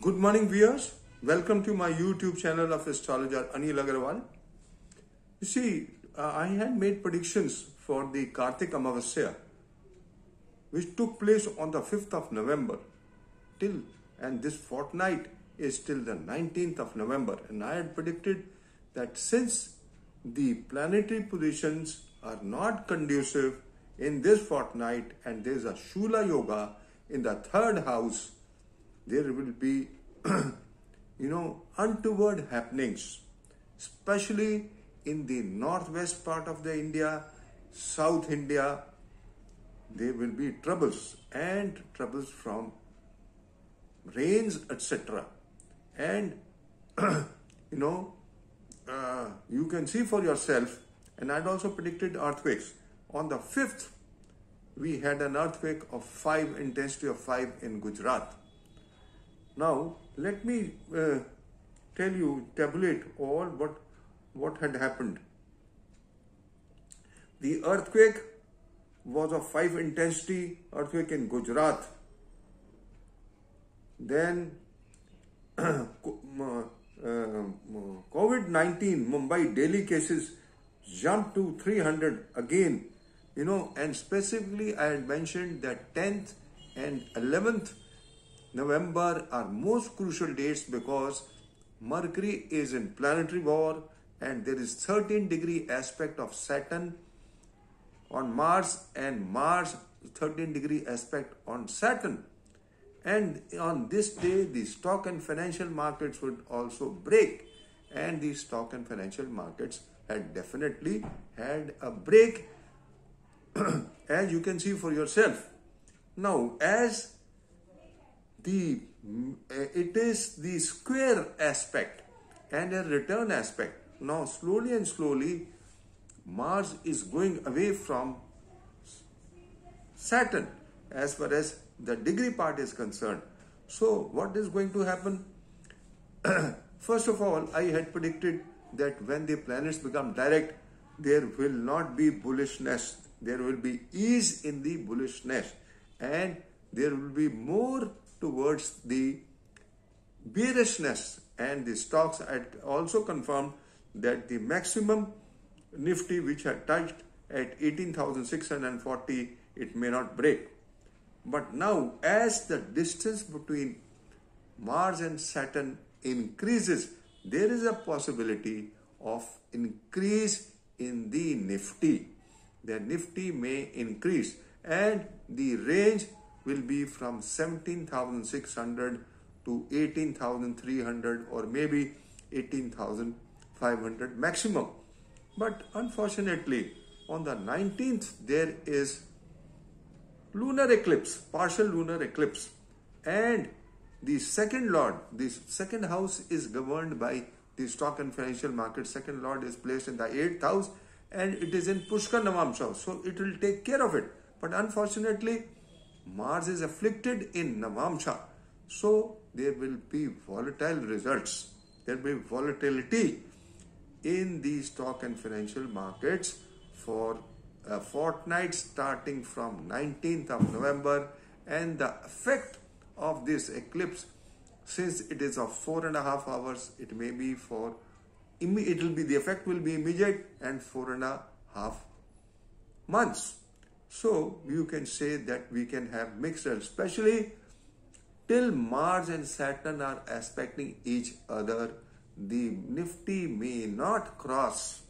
Good morning, viewers. Welcome to my YouTube channel of astrologer Anil Agarwal. You see, I had made predictions for the Kartik Amavasya, which took place on the 5th of November and this fortnight is till the 19th of November. And I had predicted that since the planetary positions are not conducive in this fortnight and there is a Shula Yoga in the third house, there will be, untoward happenings, especially in the northwest part of the India, South India. There will be troubles from rains, etc. And, you can see for yourself, and I'd also predicted earthquakes. On the 5th, we had an earthquake of intensity of 5 in Gujarat. Now, let me tabulate all what had happened. The earthquake was of 5 intensity, earthquake in Gujarat. Then, COVID-19, Mumbai daily cases jumped to 300 again. And specifically I had mentioned that 10th and 11th November are most crucial dates because Mercury is in planetary war and there is 13-degree aspect of Saturn on Mars and Mars 13-degree aspect on Saturn. And on this day, the stock and financial markets would also break. And the stock and financial markets had definitely had a break, as you can see for yourself. Now, as it is the square aspect and a return aspect. Now, slowly and slowly, Mars is going away from Saturn as far as the degree part is concerned. So, what is going to happen? First of all, I had predicted that when the planets become direct, there will not be bullishness. There will be ease in the bullishness and there will be more towards the bearishness. And the stocks had also confirmed that the maximum Nifty, which had touched at 18,640, it may not break. But now, as the distance between Mars and Saturn increases, there is a possibility of increase in the Nifty. The Nifty may increase and the range will be from 17,600 to 18,300 or maybe 18,500 maximum. But unfortunately, on the 19th, there is lunar eclipse, partial lunar eclipse. And the second lord, the second house is governed by the stock and financial market. Second lord is placed in the 8th house and it is in Pushkar Navamsha. So it will take care of it. But unfortunately, Mars is afflicted in Navamsha. So there will be volatile results. There will be volatility in the stock and financial markets for a fortnight starting from 19th of November. And the effect of this eclipse, since it is of 4.5 hours, the effect will be immediate and 4.5 months. So you can say that we can have mixed results, especially till Mars and Saturn are aspecting each other. The Nifty may not cross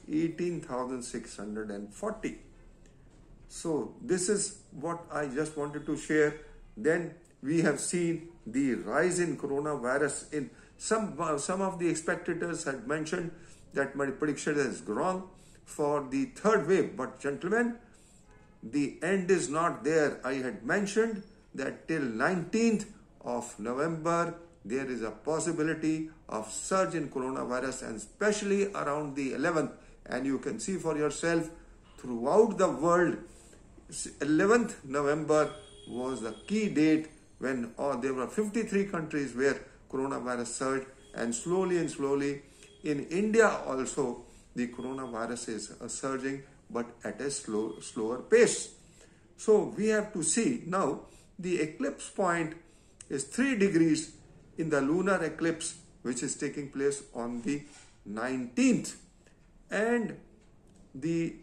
18,640. So this is what I just wanted to share. Then we have seen the rise in coronavirus. In some of the spectators had mentioned that my prediction is wrong for the third wave. But gentlemen, the end is not there. I had mentioned that till 19th of November, there is a possibility of surge in coronavirus and especially around the 11th. And you can see for yourself throughout the world, 11th November was the key date when there were 53 countries where coronavirus surged, and slowly in India also the coronavirus is surging, but at a slower pace. So we have to see now the eclipse point is 3 degrees in the lunar eclipse which is taking place on the 19th. And the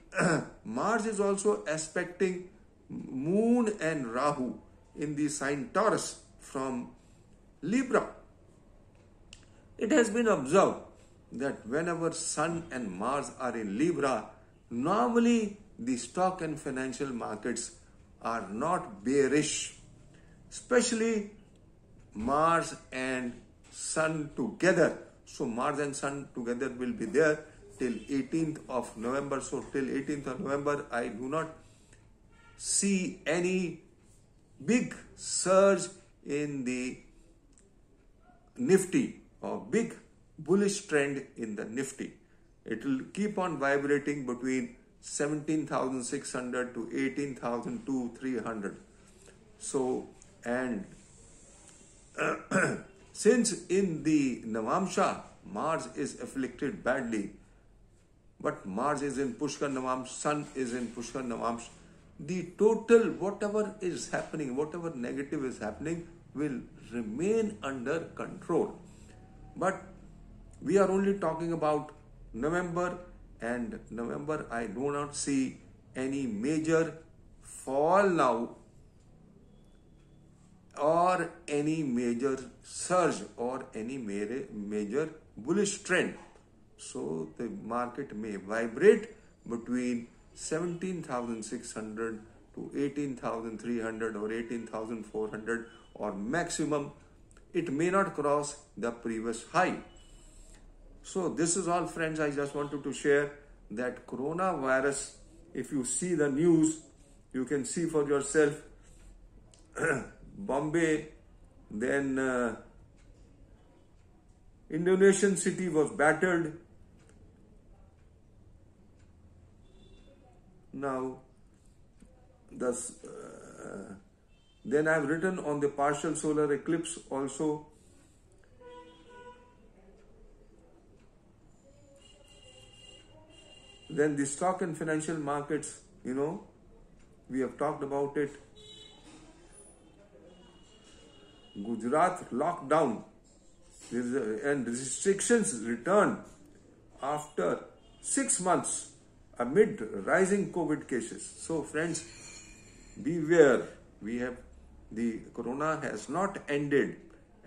Mars is also aspecting Moon and Rahu in the sign Taurus from Libra. It has been observed that whenever Sun and Mars are in Libra, normally the stock and financial markets are not bearish, especially Mars and Sun together. So Mars and Sun together will be there till 18th of November. So till 18th of November, I do not see any big surge in the Nifty or big bullish trend in the Nifty. It will keep on vibrating between 17,600 to 18,300. So, and since in the Navamsha, Mars is afflicted badly, but Mars is in Pushkar Navamsha, Sun is in Pushkar Navamsha, the total, whatever is happening, whatever negative is happening, will remain under control. But we are only talking about November, and November I do not see any major fall now or any major surge or any major bullish trend. So the market may vibrate between 17,600 to 18,300 or 18,400, or maximum it may not cross the previous high. So this is all, friends. I just wanted to share that coronavirus, if you see the news, you can see for yourself. Bombay, then Indonesian city was battered. Now, then I've written on the partial solar eclipse also. Then the stock and financial markets, we have talked about it. Gujarat lockdown and restrictions return after 6 months amid rising COVID cases. So friends, beware. The corona has not ended,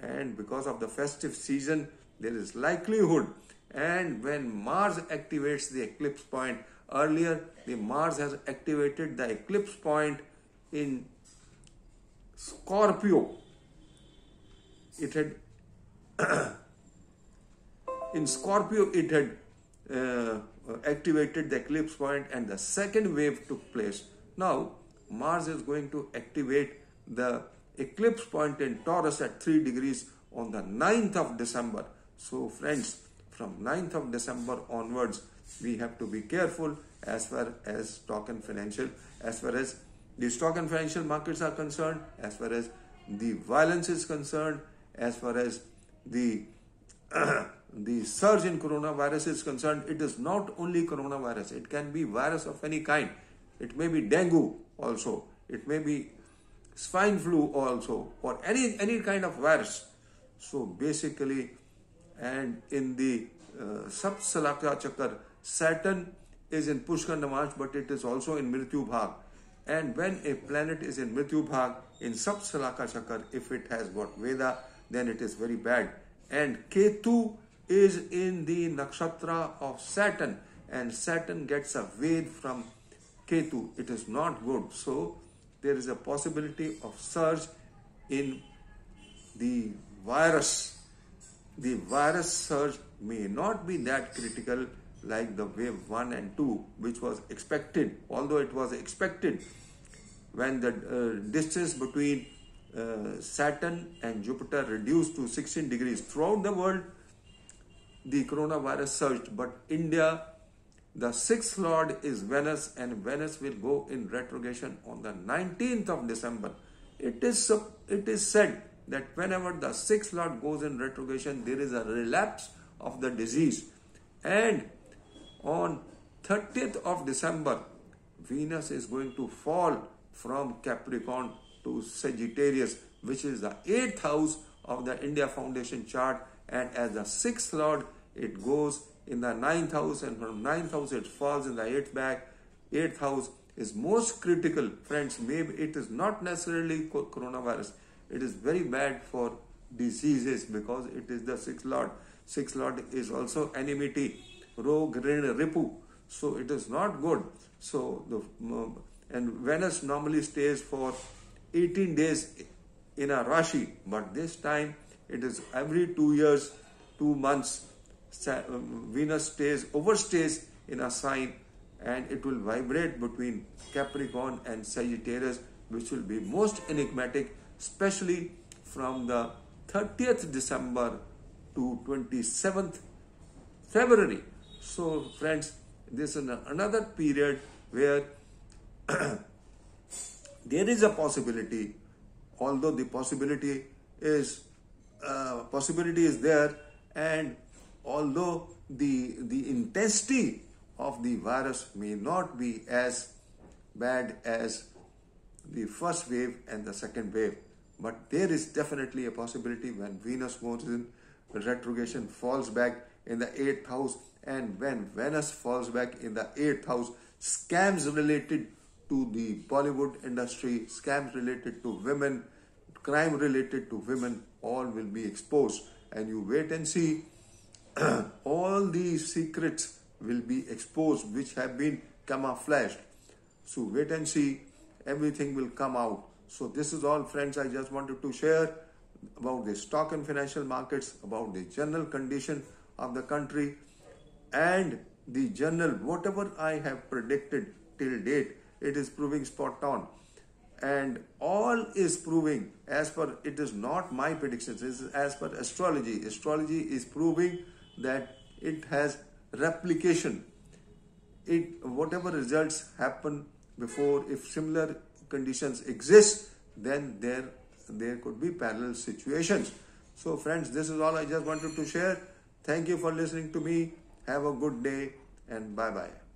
and because of the festive season, there is likelihood. And when Mars activates the eclipse point, earlier the Mars has activated the eclipse point in Scorpio. It had in Scorpio it had activated the eclipse point, and the second wave took place. Now Mars is going to activate the eclipse point in Taurus at 3 degrees on the 9th of December. So friends, from 9th of December onwards, we have to be careful as far as stock and financial, as far as the stock and financial markets are concerned, as far as the violence is concerned, as far as the surge in coronavirus is concerned. It is not only coronavirus. It can be virus of any kind. It may be dengue also. It may be swine flu also, or any kind of virus. So basically, and in the Sapsalaka Chakra, Saturn is in Pushkar Navamsha, but it is also in Mrityu Bhag. And when a planet is in Mrityu Bhag in Sapsalaka Chakra, if it has got Veda, then it is very bad. And Ketu is in the nakshatra of Saturn, and Saturn gets a Ved from Ketu. It is not good. So there is a possibility of surge in the virus. The virus surge may not be that critical like the wave 1 and 2, which was expected, although it was expected when the distance between Saturn and Jupiter reduced to 16 degrees. Throughout the world, the coronavirus surged, but India, the 6th Lord is Venus, and Venus will go in retrogression on the 19th of December. It is said that whenever the 6th Lord goes in retrogression, there is a relapse of the disease. And on 30th of December, Venus is going to fall from Capricorn to Sagittarius, which is the 8th house of the India Foundation chart, and as the 6th lord it goes in the 9th house, and from 9th house it falls in the 8th back. 8th house is most critical, friends. Maybe it is not necessarily coronavirus. It is very bad for diseases because it is the 6th lord. 6th lord is also enmity, Rog, Rin, Ripu. So it is not good. So and Venus normally stays for 18 days in a Rashi, but this time it is every 2 years, 2 months. Venus overstays in a sign, and it will vibrate between Capricorn and Sagittarius, which will be most enigmatic, especially from the 30th December to 27th February. So friends, this is another period where there is a possibility, although the possibility is there, and although the intensity of the virus may not be as bad as the first wave and the second wave, but there is definitely a possibility when Venus goes in retrogression, falls back in the 8th house, and when Venus falls back in the 8th house, scams related to the Bollywood industry, scams related to women, crime related to women, all will be exposed. And you wait and see, all these secrets will be exposed which have been camouflaged. So wait and see, everything will come out. So this is all, friends, I just wanted to share about the stock and financial markets, about the general condition of the country, and the general, whatever I have predicted till date, it is proving spot on. And all is proving, as per, it is not my predictions, it is as per astrology. Astrology is proving that it has replication. Whatever results happen before, if similar conditions exist, then there could be parallel situations. So friends, this is all I just wanted to share. Thank you for listening to me. Have a good day, and bye-bye.